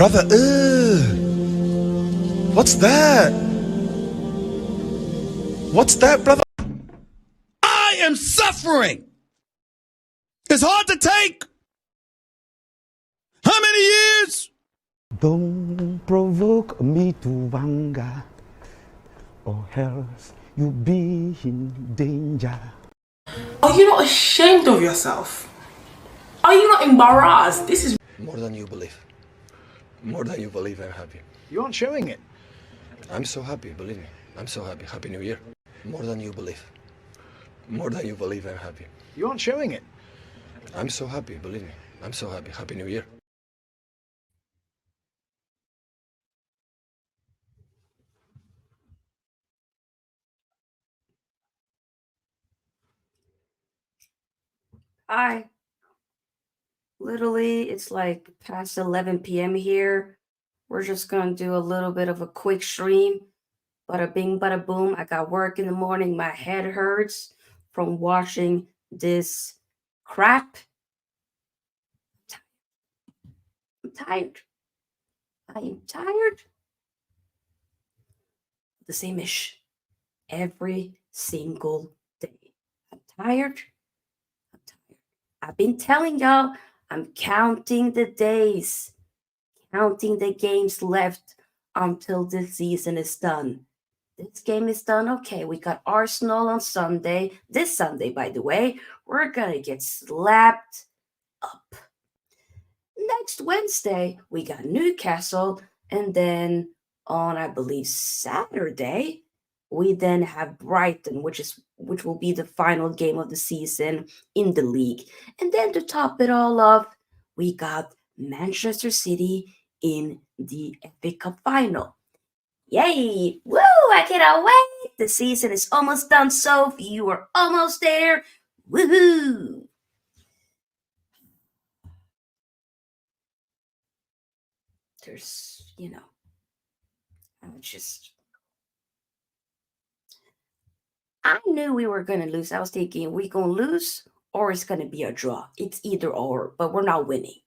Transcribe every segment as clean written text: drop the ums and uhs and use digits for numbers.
Brother, what's that? What's that, brother? I am suffering. It's hard to take. How many years? Don't provoke me to anger, or else you'll be in danger. Are you not ashamed of yourself? Are you not embarrassed? This is more than you believe. More than you believe, I'm happy. You aren't showing it. I'm so happy, believe me. I'm so happy. Happy New Year. More than you believe. More than you believe, I'm happy. You aren't showing it. I'm so happy, believe me. I'm so happy. Happy New Year. Hi. Literally, it's like past 11 p.m. here. We're just gonna do a little bit of a quick stream. Bada bing, bada boom. I got work in the morning. My head hurts from watching this crap. I'm tired. I am tired. The same ish. Every single day. I'm tired. I'm tired. I've been telling y'all, I'm counting the days, counting the games left until this season is done. This game is done. Okay, we got Arsenal on Sunday. This Sunday, by the way, we're gonna get slapped up. Next Wednesday, we got Newcastle, and then on, I believe, Saturday, we then have Brighton, which will be the final game of the season in the league. And then to top it all off, we got Manchester City in the FA Cup final. Yay! Woo! I cannot wait! The season is almost done, Sophie. You are almost there. Woohoo! There's, I knew we were gonna lose. I was thinking we gonna lose or it's gonna be a draw. It's either or, but we're not winning.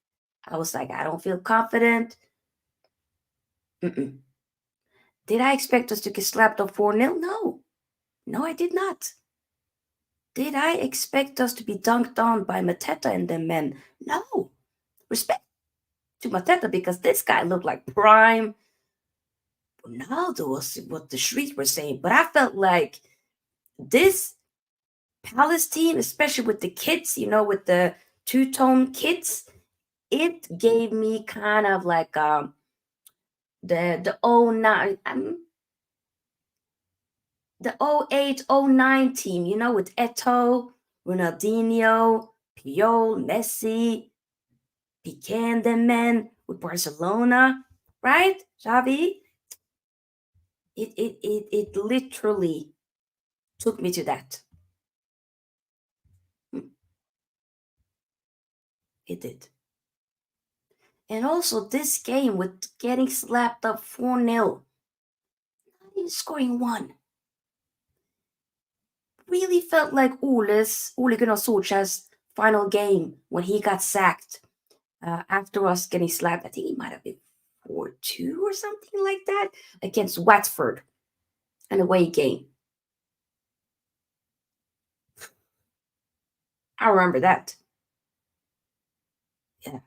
I was like, I don't feel confident. Mm-mm. Did I expect us to get slapped up 4-0? No. No, I did not. Did I expect us to be dunked on by Mateta and them men? No. Respect to Mateta because this guy looked like prime Ronaldo was what the streets were saying. But I felt like this Palace team, especially with the kids, with the two-tone kids, it gave me kind of like the 09 the 08-09 team, with Eto, Ronaldinho, Puyol, Messi, Piqué and them men with Barcelona, right? Xavi. It literally took me to that. It did. And also this game with getting slapped up 4-0, not even scoring one. Really felt like Ole Gunnar Solskjaer's final game when he got sacked after us getting slapped. I think he might have been 4-2 or something like that against Watford, an away game. I remember that. Yeah.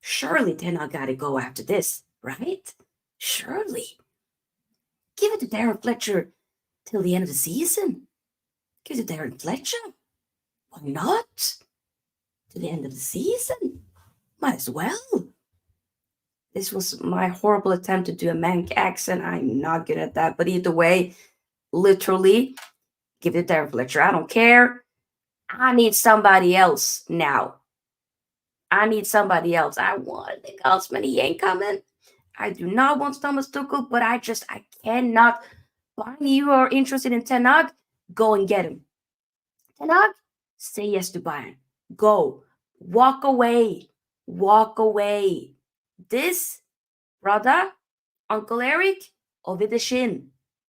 Surely Ten Hag got to go after this, right? Surely. Give it to Darren Fletcher till the end of the season. Give it to Darren Fletcher. Why not? To the end of the season. Might as well. This was my horrible attempt to do a Manc accent. I'm not good at that. But either way, literally, give it to Darren Fletcher. I don't care. I need somebody else now. I need somebody else. I want Nick Osman. He ain't coming. I do not want Thomas Tuchel, but I cannot. Barney, you are interested in Ten Hag? Go and get him. Ten Hag, say yes to Bayern. Go. Walk away. Walk away. This, brother, Uncle Eric, Ovidashin.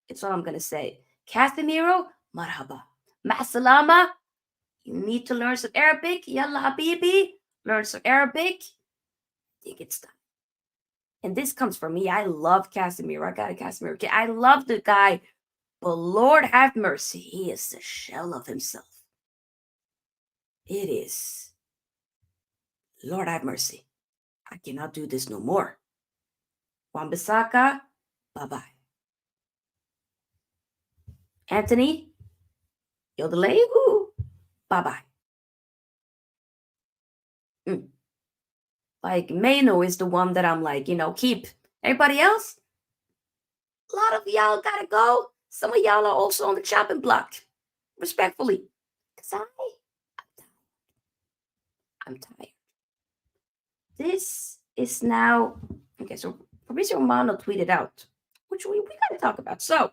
It's all I'm going to say. Casemiro, marhaba. Masalama, you need to learn some Arabic. Yalla habibi, learn some Arabic. I think it's time. And this comes from me. I love Casemiro. I got a Casemiro kid. I love the guy, but Lord have mercy, he is the shell of himself. It is. Lord have mercy. I cannot do this no more. Wan-Bissaka, bye-bye. Anthony, Yodelegu, bye-bye. Like, Mano is the one that I'm like, keep. Everybody else, a lot of y'all gotta go. Some of y'all are also on the chopping block. Respectfully. Because I'm tired. This is now... Okay, so Fabrizio Romano tweeted out, which we gotta talk about. So,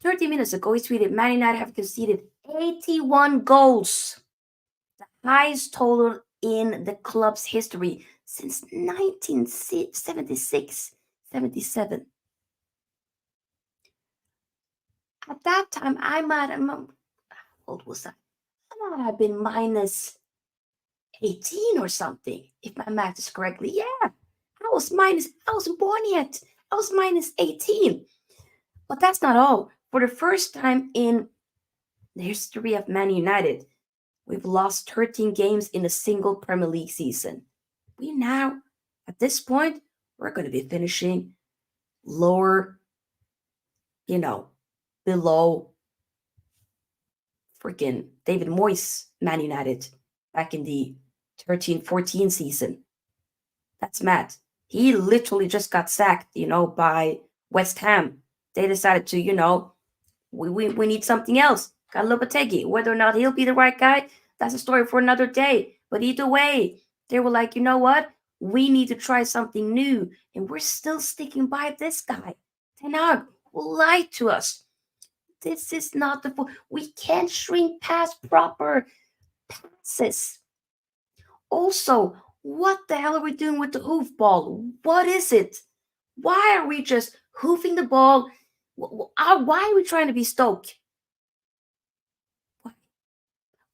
30 minutes ago, he tweeted, Man United have conceded 81 goals. The highest total in the club's history since 1976-77. At that time, I might have... How old was I? I might have been minus 18 or something, if my math is correctly. Yeah, I wasn't born yet. I was minus 18. But that's not all. For the first time in the history of Man United, we've lost 13 games in a single Premier League season. We now, at this point, we're going to be finishing lower, below freaking David Moyes Man United back in the 13-14 season. That's mad. He literally just got sacked, by West Ham. They decided to, we need something else. Got Lopetegui. Whether or not he'll be the right guy, that's a story for another day. But either way, they were like, you know what? We need to try something new. And we're still sticking by this guy. Ten Hag will lie to us. This is not we can't shrink past proper passes. Also, what the hell are we doing with the hoof ball? What is it? Why are we just hoofing the ball? Why are we trying to be Stoke?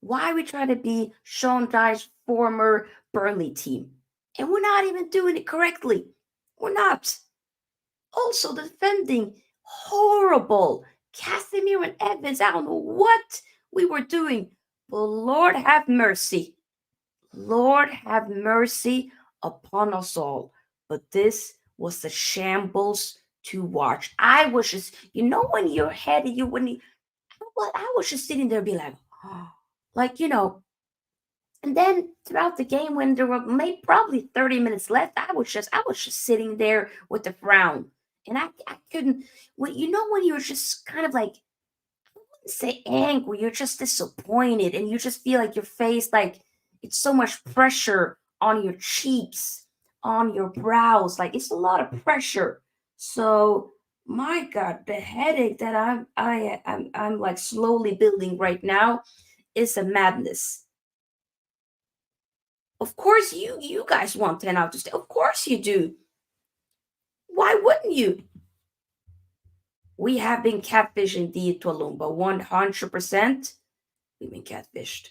Why are we trying to be Sean Dyche's former Burnley team? And we're not even doing it correctly. We're not. Also, the defending, horrible. Casemiro and Evans, I don't know what we were doing. But Lord have mercy. Lord have mercy upon us all. But this was the shambles to watch. I was just, when you're head, I was just sitting there be like, and then throughout the game when there were probably 30 minutes left, I was just sitting there with a frown. And I couldn't, when you're just kind of like, I wouldn't say angry, you're just disappointed and you just feel like your face, like it's so much pressure on your cheeks, on your brows, like it's a lot of pressure. So my God, the headache that I'm like slowly building right now is a madness. Of course you guys want Ten Hag to stay. Of course you do. Why wouldn't you? We have been catfished indeed, Tolumba. 100%. We've been catfished.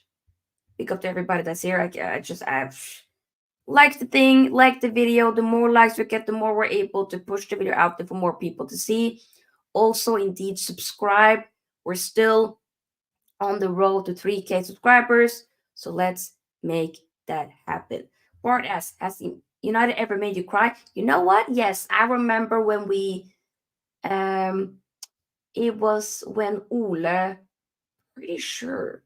Pick up to everybody that's here. I've liked the thing, like the video. The more likes we get, the more we're able to push the video out there for more people to see. Also, indeed, subscribe. We're still on the road to 3K subscribers. So let's make that happen. Bart asks, has United ever made you cry? You know what? Yes, I remember when we it was when Ole, pretty sure,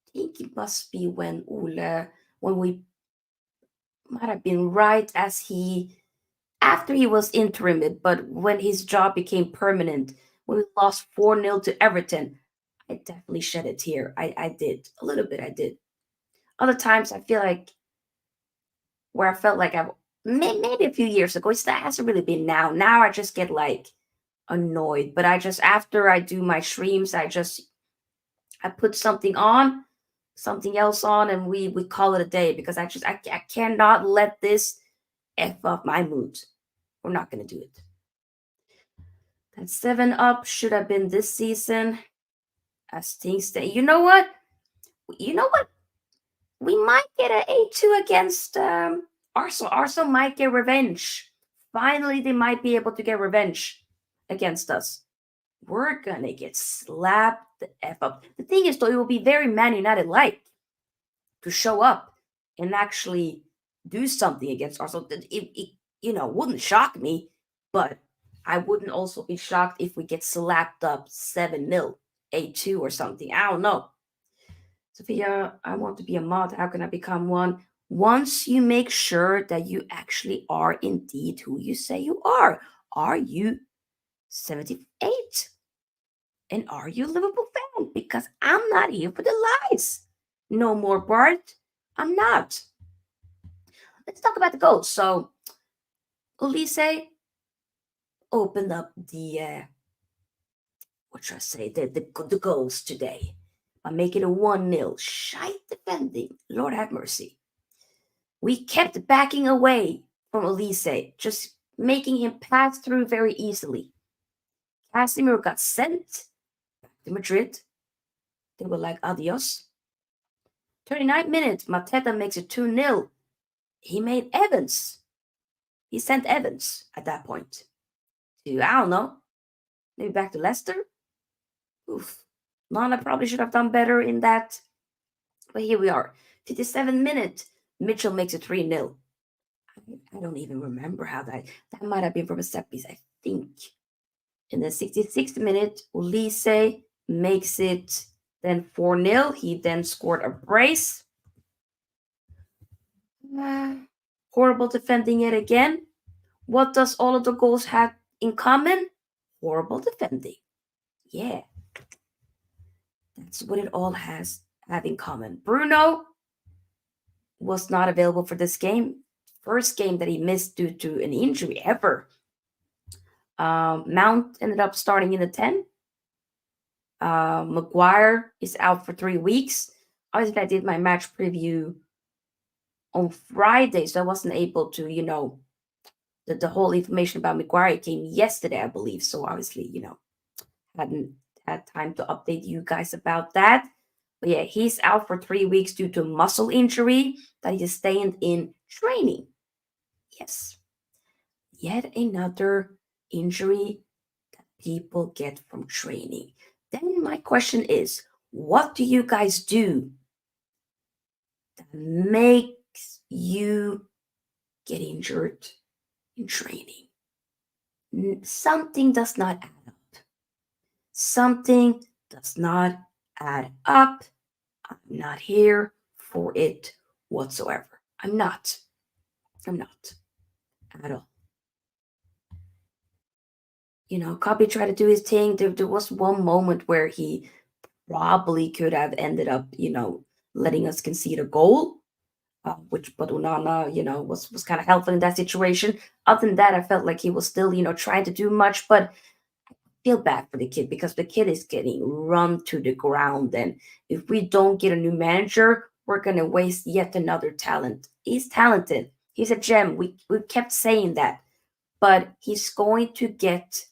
I think it must be when we might have been right after he was interim, but when his job became permanent, when we lost 4-0 to Everton, I definitely shed a tear. I did. A little bit, I did. Other times, I feel like where I felt like maybe a few years ago, it hasn't really been now. Now I just get like annoyed. But after I do my streams, I put something else on, and we call it a day because I cannot let this F up my mood. We're not going to do it. That 7-up should have been this season as things stay. You know what? We might get an 8-2 against Arsenal might get revenge. Finally, they might be able to get revenge against us. We're gonna get slapped the F up. The thing is, though, it will be very Man United-like to show up and actually do something against Arsenal. It wouldn't shock me, but I wouldn't also be shocked if we get slapped up 7-0, 8-2 or something. I don't know. Sofia, I want to be a mod. How can I become one? Once you make sure that you actually are indeed who you say you are. Are you 78? And are you a Liverpool fan? Because I'm not here for the lies. No more Bart. I'm not. Let's talk about the goals. So, Olise opened up the the goals today by making a 1-0. Shite defending. Lord have mercy. We kept backing away from Olise, just making him pass through very easily. Casemiro got sent back to Madrid. They were like, adios. 39 minutes, Mateta makes it 2-0. He made Evans. He sent Evans at that point to, I don't know, maybe back to Leicester. Oof. Nana probably should have done better in that. But here we are. 57 minutes, Mitchell makes it 3-0. I don't even remember how that might have been from a set piece, I think. In the 66th minute, Olise makes it then 4-0. He then scored a brace. Horrible defending yet again. What does all of the goals have in common? Horrible defending. Yeah. That's what it all have in common. Bruno was not available for this game. First game that he missed due to an injury ever. Mount ended up starting in the 10. Maguire is out for 3 weeks. Obviously, I did my match preview on Friday, so I wasn't able to, the whole information about Maguire came yesterday, I believe. So obviously, hadn't had time to update you guys about that. But yeah, he's out for 3 weeks due to muscle injury that he sustained in training. Yes. Yet another injury that people get from training. Then my question is, what do you guys do that makes you get injured in training? Something does not add up. Something does not add up. I'm not here for it whatsoever. I'm not at all. Kobe tried to do his thing. There was one moment where he probably could have ended up, letting us concede a goal, but Onana, was kind of helpful in that situation. Other than that, I felt like he was still, trying to do much, but I feel bad for the kid because the kid is getting run to the ground. And if we don't get a new manager, we're going to waste yet another talent. He's talented. He's a gem. We kept saying that, but he's going to get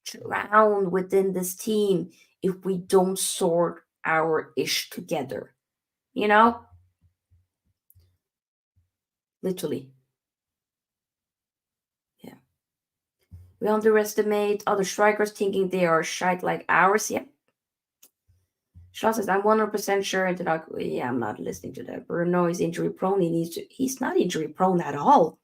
drowned within this team if we don't sort our ish together. Literally. Yeah. We underestimate other strikers thinking they are shite like ours. Yeah. Shaw says, I'm 100% sure that I'm not listening to that. Bruno is injury prone. He's not injury prone at all.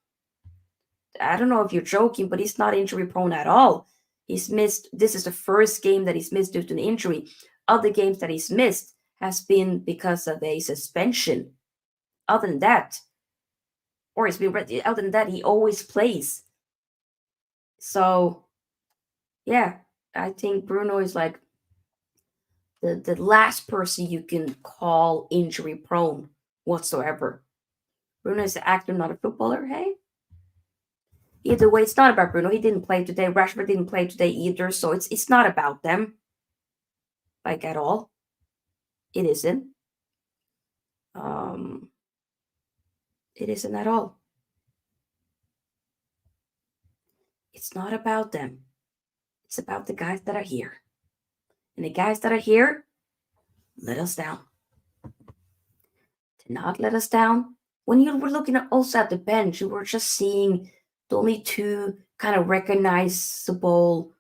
I don't know if you're joking, but he's not injury prone at all. He's missed. This is the first game that he's missed due to an injury. Other games that he's missed has been because of a suspension. Other than that, he always plays. So, yeah, I think Bruno is like the last person you can call injury prone whatsoever. Bruno is an actor, not a footballer. Hey. Either way, it's not about Bruno. He didn't play today. Rashford didn't play today either. So it's not about them. Like at all. It isn't. It isn't at all. It's not about them. It's about the guys that are here. And the guys that are here let us down. To not let us down, when you were looking at also at the bench, you were just seeing the only two kind of recognizable,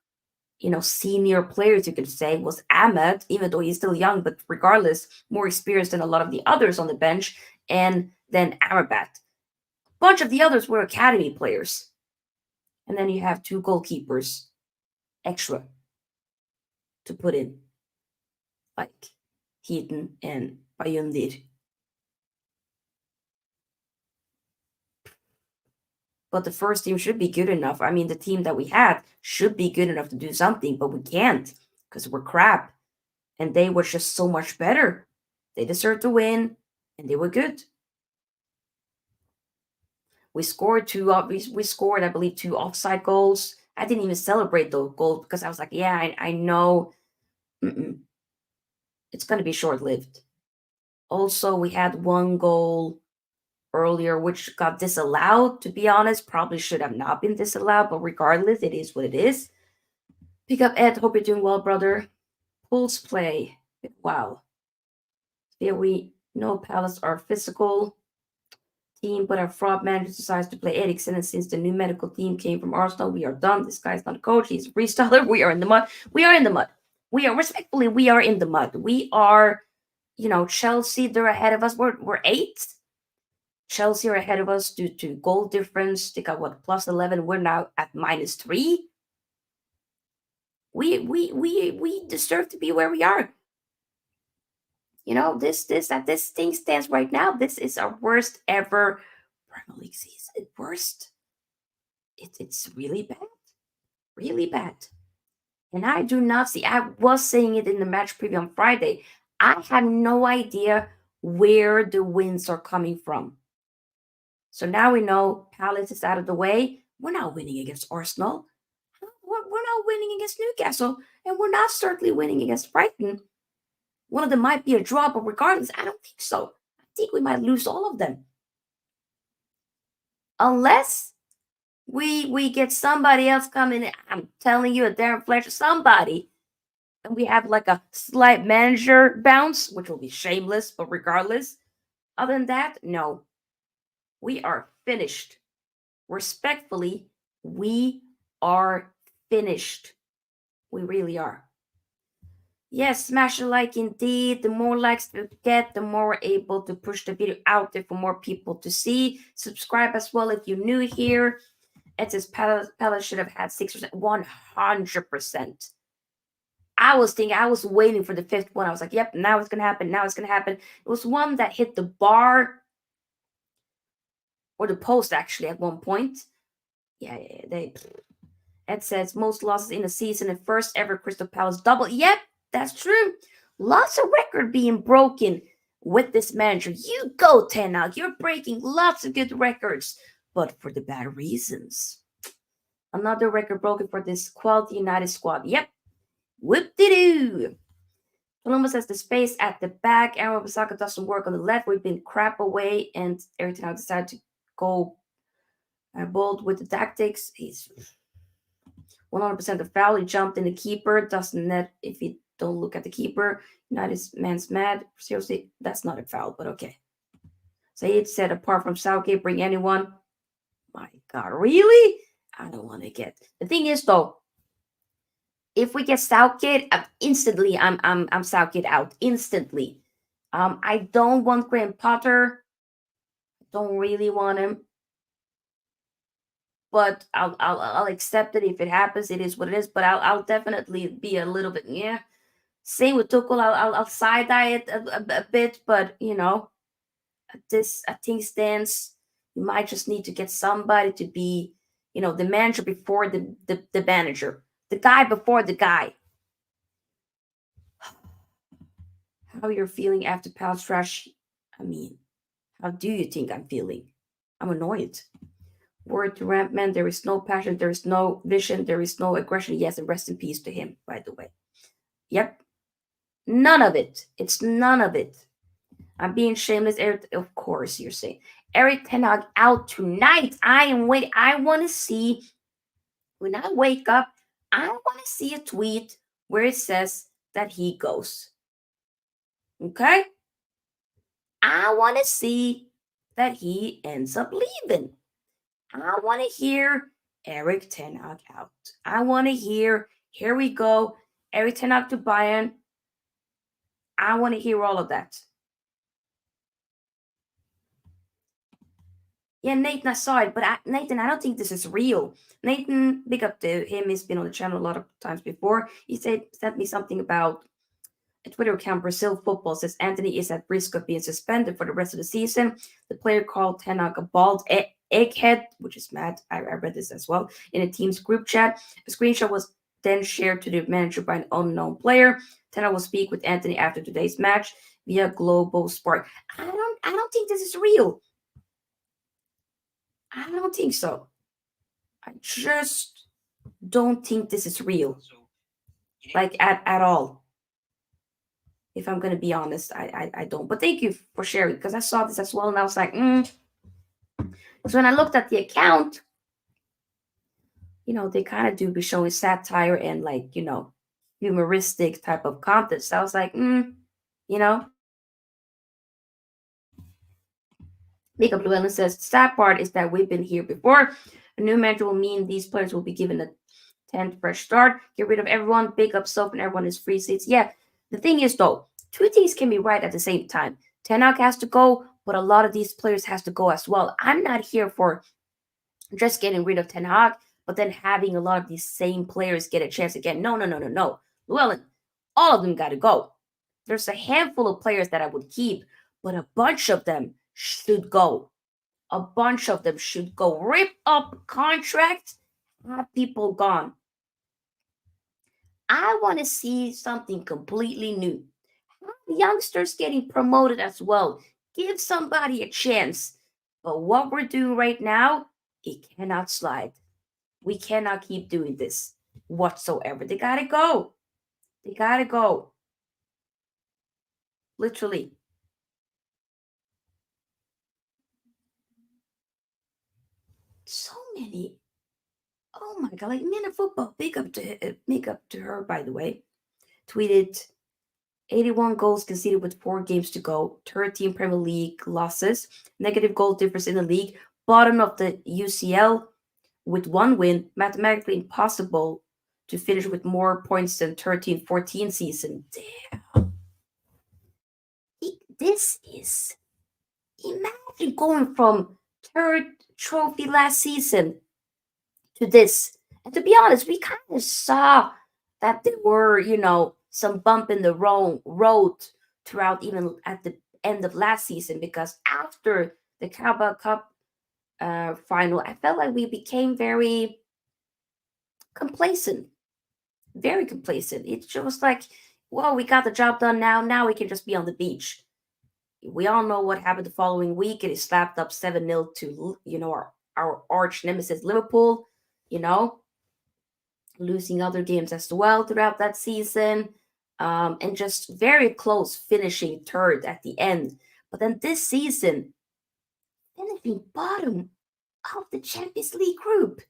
senior players, you could say, was Ahmed, even though he's still young, but regardless, more experienced than a lot of the others on the bench, and then Amrabat. A bunch of the others were academy players. And then you have two goalkeepers extra to put in, like Hojlund and Bayundir. But the first team should be good enough. I mean, the team that we had should be good enough to do something, but we can't because we're crap. And they were just so much better. They deserved to win, and they were good. We scored we scored, I believe, 2 offside goals. I didn't even celebrate those goals because I was like, yeah, I know. It's going to be short-lived. Also, we had 1 goal earlier, which got disallowed, to be honest. Probably should have not been disallowed, but regardless, it is what it is. Pick up Ed. Hope you're doing well, brother. Pulse play. Wow. Yeah, we know Palace are physical team, but our fraud manager decides to play Eriksen, and since the new medical team came from Arsenal, we are done. This guy's not a coach. He's a freestyler. We are in the mud. We are in the mud. We are, respectfully, we are in the mud. We are, Chelsea, they're ahead of us. We're 8th. Chelsea are ahead of us due to goal difference. They got what, plus 11. We're now at -3. We deserve to be where we are. This thing stands right now. This is our worst ever Premier League season. Worst. It's really bad. Really bad. And I do not see, I was saying it in the match preview on Friday. I had no idea where the wins are coming from. So now we know Palace is out of the way. We're not winning against Arsenal. We're not winning against Newcastle. And we're not certainly winning against Brighton. One of them might be a draw, but regardless, I don't think so. I think we might lose all of them. Unless we get somebody else coming. I'm telling you, a Darren Fletcher, somebody. And we have like a slight manager bounce, which will be shameless, but regardless. Other than that, no. We are finished. Respectfully, we are finished. We really are. Yes, smash a like indeed. The more likes we get, the more we're able to push the video out there for more people to see. Subscribe as well if you're new here. It says Palace should have had 6%. 100%. I was waiting for the 5th one. I was like, yep, now it's going to happen. Now it's going to happen. It was one that hit the bar or the post actually at one point. Yeah, it says most losses in a season and first ever Crystal Palace double. Yep, that's true. Lots of record being broken with this manager. You go, Ten Hag. You're breaking lots of good records, but for the bad reasons. Another record broken for this quality United squad. Yep. Whoop-de-doo. Columbus has the space at the back. Aaron Wan-Bissaka doesn't work on the left. We've been crap away, and Eric Ten Hag decided to go bold with the tactics. He's 100% a foul. He jumped in the keeper. Doesn't net if you don't look at the keeper. United's man's mad. Seriously, that's not a foul, but okay. Said said, apart from Southgate, bring anyone. My God, really? I don't want to get. The thing is, though, if we get Southgate, instantly, I'm Southgate out instantly. I don't want Graham Potter. Don't really want him. But I'll accept it if it happens. It is what it is. But I'll definitely be a little bit Same with Tuchel. I'll side eye it a bit, but this I think stands. You might just need to get somebody to be the manager before the manager, the guy before the guy. How you're feeling after Palace trash? I mean, how do you think I'm feeling? I'm annoyed. Word to Rampman, there is no passion, there is no vision, there is no aggression. Yes, and rest in peace to him, by the way. Yep. None of it. It's none of it. I'm being shameless. Eric, of course, you're saying. Eric Ten Hag out tonight. I am waiting. I want to see, when I wake up, I want to see a tweet where it says that he goes. Okay? I want to see that he ends up leaving. I want to hear Erik ten Hag out. I want to hear, here we go, Erik ten Hag to Bayern. I want to hear all of that. Yeah, Nathan, I saw it, but Nathan, I don't think this is real. Nathan, big up to him. He's been on the channel a lot of times before. He sent me something about a Twitter account, Brazil Football, says Anthony is at risk of being suspended for the rest of the season. The player called ten Hag a bald egghead, which is mad. I read this as well in a team's group chat. A screenshot was then shared to the manager by an unknown player. Ten Hag will speak with Anthony after today's match via Global Sport. I don't think this is real. I don't think so. I just don't think this is real. Like at all. If I'm gonna be honest, I don't. But thank you for sharing, because I saw this as well and I was like, So when I looked at the account, they kind of do be showing satire and like, humoristic type of content. So I was like, Makeup Llewellyn says, sad part is that we've been here before. A new manager will mean these players will be given a 10th fresh start. Get rid of everyone, big up Sof, and everyone is free seats. Yeah, the thing is though, two things can be right at the same time. Ten Hag has to go, but a lot of these players has to go as well. I'm not here for just getting rid of Ten Hag, but then having a lot of these same players get a chance again. No. Llewellyn, all of them got to go. There's a handful of players that I would keep, but a bunch of them should go. A bunch of them should go. Rip up contracts, have people gone. I want to see something completely new. Have youngsters getting promoted as well. Give somebody a chance. But what we're doing right now, it cannot slide. We cannot keep doing this whatsoever. They gotta go. They gotta go. Literally. So many. Oh my god! Like Minute Football. Big up to her, by the way. Tweeted 81 goals conceded with 4 games to go. 13 Premier League losses. Negative goal difference in the league. Bottom of the UCL with 1 win. Mathematically impossible to finish with more points than 13-14 season. Damn. This is... Imagine going from 3rd trophy last season to this. And to be honest, we kind of saw that there were, some bump in the road throughout, even at the end of last season, because after the Carabao Cup final, I felt like we became very complacent. Very complacent. It's just like, well, we got the job done now. Now we can just be on the beach. We all know what happened the following week. It is slapped up 7-0 to, our arch nemesis Liverpool, losing other games as well throughout that season, and just very close finishing 3rd at the end. But then this season, finishing bottom of the Champions League group,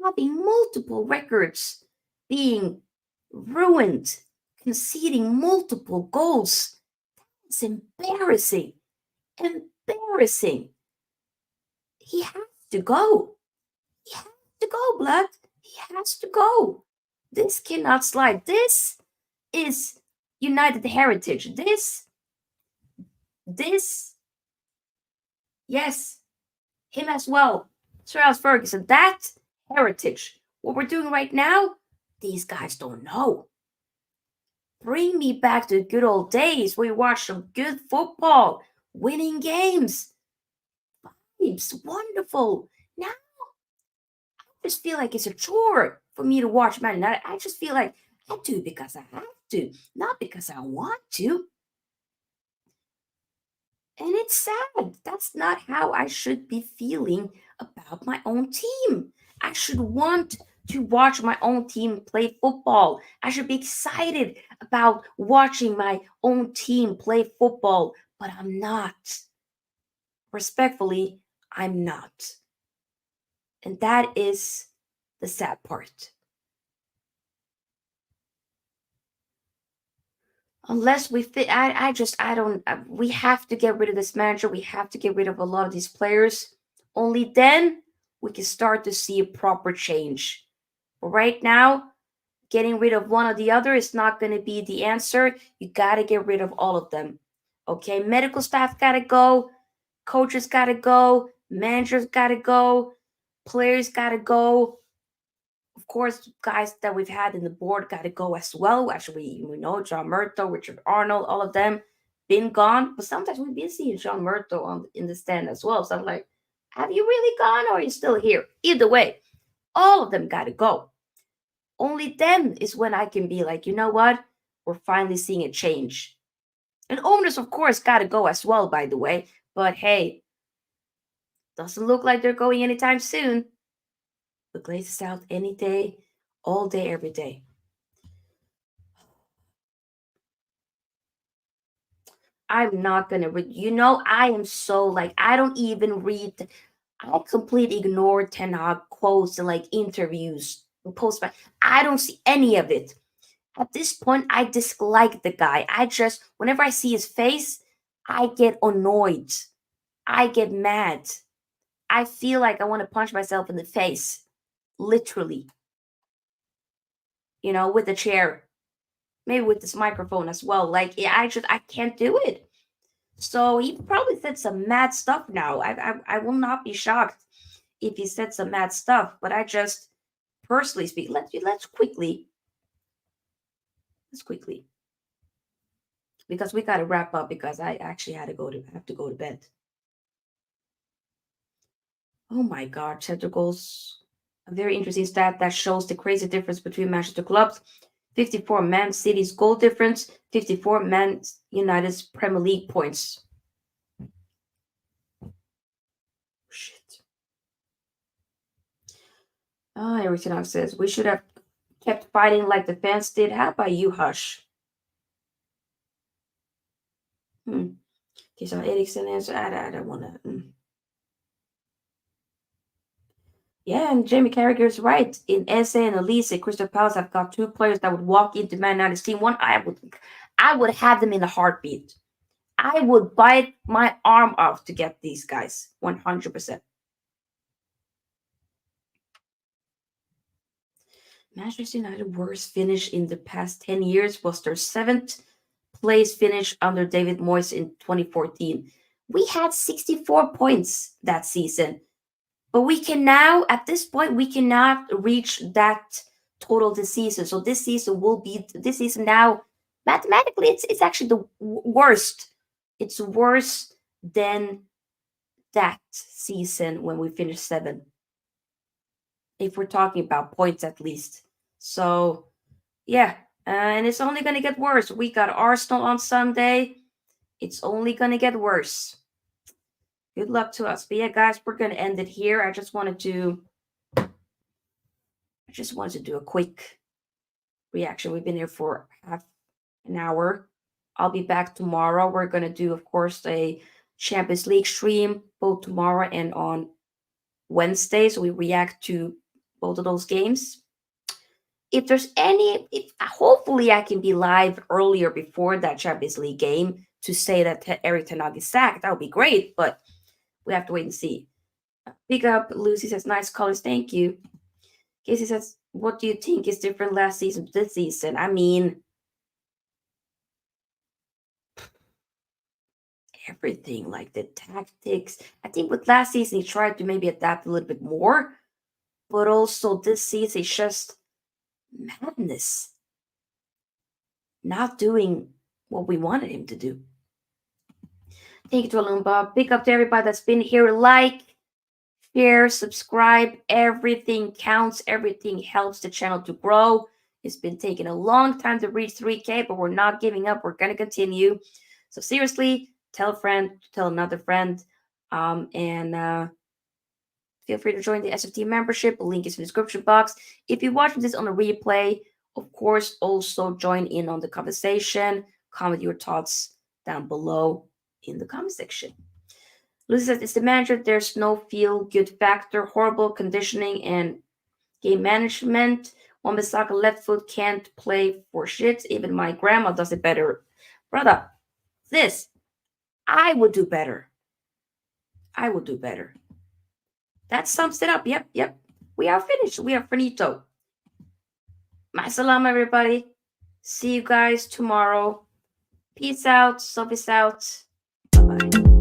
having multiple records being ruined, conceding multiple goals. It's embarrassing. Embarrassing. He has to go. He has to go, blood. He has to go. This cannot slide. This is United heritage. This, yes, him as well. Sir Alex Ferguson, that heritage. What we're doing right now, these guys don't know. Bring me back to the good old days where we watched some good football, winning games. Vibes, wonderful. Now, I just feel like it's a chore for me to watch Man United. I just feel like I do it because I have to, not because I want to. And it's sad. That's not how I should be feeling about my own team. I should want to watch my own team play football. I should be excited about watching my own team play football, but I'm not. Respectfully, I'm not. And that is the sad part. Unless we fit, I don't. We have to get rid of this manager. We have to get rid of a lot of these players. Only then we can start to see a proper change. But right now, getting rid of one or the other is not going to be the answer. You got to get rid of all of them. Okay, medical staff got to go, coaches got to go, managers got to go, players got to go. Of course, guys that we've had in the board got to go as well. Actually, we know John Murto, Richard Arnold, all of them been gone. But sometimes we've been seeing John Murto in the stand as well. So I'm like, have you really gone or are you still here? Either way, all of them got to go. Only then is when I can be like, you know what? We're finally seeing a change. And owners, of course, got to go as well, by the way. But hey, doesn't look like they're going anytime soon. The Glaze is out any day, all day, every day. I'm not gonna read. I am so like I don't even read. I completely ignore Ten Hag quotes and like interviews and posts. I don't see any of it. At this point, I dislike the guy. I just whenever I see his face, I get annoyed. I get mad. I feel like I want to punch myself in the face, literally. With the chair, maybe with this microphone as well. Like I can't do it. So he probably said some mad stuff now. I will not be shocked if he said some mad stuff. But I just personally speak. Let's quickly, because we got to wrap up because I actually have to go to bed. Oh my God, center goals. A very interesting stat that shows the crazy difference between Manchester clubs. 54 Man City's goal difference, 54 Man United's Premier League points. Shit. Everything says we should have kept fighting like the fans did. How about you, Hush? Okay, so Eriksen answer. I don't want to. Yeah, and Jamie Carragher's right. In Eze and Olise, Crystal Palace have got two players that would walk into Man United's team. One, I would have them in a heartbeat. I would bite my arm off to get these guys, 100%. Manchester United worst finish in the past 10 years was their 7th place finish under David Moyes in 2014. We had 64 points that season. But we can now, at this point, we cannot reach that total this season. So this season now, mathematically, it's actually the worst. It's worse than that season when we finished 7th. If we're talking about points at least. So, yeah. And it's only going to get worse. We got Arsenal on Sunday. It's only going to get worse. Good luck to us. But yeah, guys, we're going to end it here. I just wanted to do a quick reaction. We've been here for half an hour. I'll be back tomorrow. We're going to do, of course, a Champions League stream both tomorrow and on Wednesday. So we react to both of those games. If there's hopefully I can be live earlier before that Champions League game to say that Erik ten Hag is sacked. That would be great, but we have to wait and see. Big up. Lucy says, nice colors. Thank you. Casey says, what do you think is different last season to this season? I mean, everything, like the tactics. I think with last season, he tried to maybe adapt a little bit more. But also this season, it's just madness. Not doing what we wanted him to do. Thank you to Alumba. Big up to everybody that's been here. Like, share, subscribe. Everything counts. Everything helps the channel to grow. It's been taking a long time to reach 3K, but we're not giving up. We're going to continue. So seriously, tell a friend, tell another friend. And feel free to join the SFT membership. The link is in the description box. If you're watching this on a replay, of course, also join in on the conversation. Comment your thoughts down below in the comment section. Lucy says, it's the manager. There's no feel-good factor. Horrible conditioning and game management. Wan-Bissaka left foot can't play for shit. Even my grandma does it better Brother, this, I would do better. I will do better. That sums it up. Yep. We are finished. We are finito. Masalam, everybody. See you guys tomorrow. Peace out. Sofia out. Bye-bye.